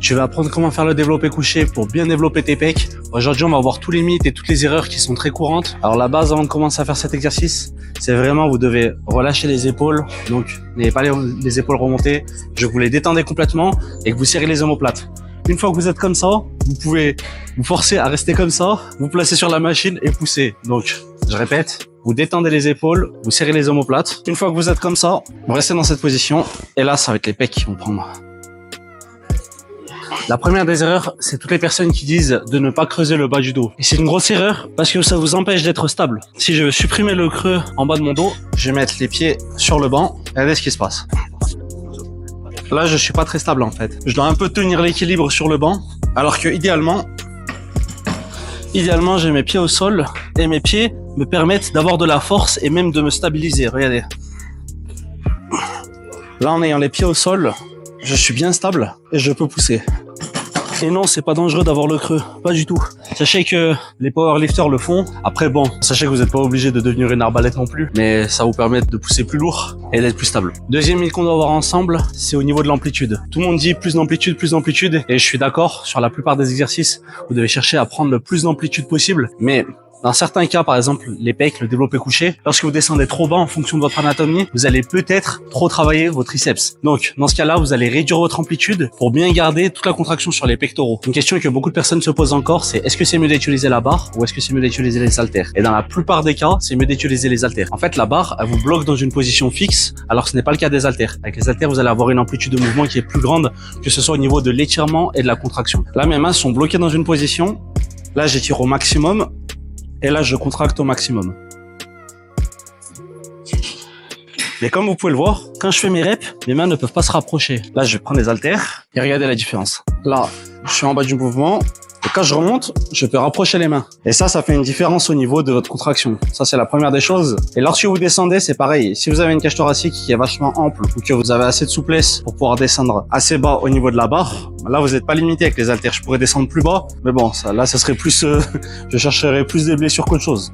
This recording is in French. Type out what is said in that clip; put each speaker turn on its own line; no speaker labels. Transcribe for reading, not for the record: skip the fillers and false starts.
Tu vas apprendre comment faire le développé couché pour bien développer tes pecs. Aujourd'hui, on va voir tous les mythes et toutes les erreurs qui sont très courantes. Alors la base avant de commencer à faire cet exercice, c'est vraiment vous devez relâcher les épaules. Donc n'ayez pas les épaules remontées. Je vous les détendez complètement et que vous serrez les omoplates. Une fois que vous êtes comme ça, vous pouvez vous forcer à rester comme ça, vous placez sur la machine et pousser. Donc, je répète, vous détendez les épaules, vous serrez les omoplates. Une fois que vous êtes comme ça, vous restez dans cette position et là, ça va être les pecs qui vont prendre. La première des erreurs, c'est toutes les personnes qui disent de ne pas creuser le bas du dos. Et c'est une grosse erreur parce que ça vous empêche d'être stable. Si je veux supprimer le creux en bas de mon dos, je vais mettre les pieds sur le banc et regardez ce qui se passe. Là, je suis pas très stable en fait. Je dois un peu tenir l'équilibre sur le banc, alors que idéalement, j'ai mes pieds au sol et mes pieds me permettent d'avoir de la force et même de me stabiliser. Regardez. Là, en ayant les pieds au sol, je suis bien stable et je peux pousser. Et non, c'est pas dangereux d'avoir le creux, pas du tout. Sachez que les powerlifters le font. Après bon, sachez que vous n'êtes pas obligé de devenir une arbalète non plus, mais ça vous permet de pousser plus lourd et d'être plus stable. Deuxième mythe qu'on doit avoir ensemble, c'est au niveau de l'amplitude. Tout le monde dit plus d'amplitude, et je suis d'accord, sur la plupart des exercices, vous devez chercher à prendre le plus d'amplitude possible, mais dans certains cas, par exemple, les pecs, le développé couché, lorsque vous descendez trop bas en fonction de votre anatomie, vous allez peut-être trop travailler vos triceps. Donc, dans ce cas-là, vous allez réduire votre amplitude pour bien garder toute la contraction sur les pectoraux. Une question que beaucoup de personnes se posent encore, c'est est-ce que c'est mieux d'utiliser la barre ou est-ce que c'est mieux d'utiliser les haltères? Et dans la plupart des cas, c'est mieux d'utiliser les haltères. En fait, la barre, elle vous bloque dans une position fixe, alors que ce n'est pas le cas des haltères. Avec les haltères, vous allez avoir une amplitude de mouvement qui est plus grande, que ce soit au niveau de l'étirement et de la contraction. Là, mes mains sont bloquées dans une position. Là, j'étire au maximum. Et là, je contracte au maximum. Mais comme vous pouvez le voir, quand je fais mes reps, mes mains ne peuvent pas se rapprocher. Là, je vais prendre les haltères et regardez la différence. Là, je suis en bas du mouvement. Et quand je remonte, je peux rapprocher les mains. Et ça fait une différence au niveau de votre contraction. Ça, c'est la première des choses. Et lorsque vous descendez, c'est pareil. Si vous avez une cage thoracique qui est vachement ample ou que vous avez assez de souplesse pour pouvoir descendre assez bas au niveau de la barre, là, vous n'êtes pas limité avec les haltères. Je pourrais descendre plus bas. Mais bon, ça serait plus, je chercherais plus des blessures qu'autre chose.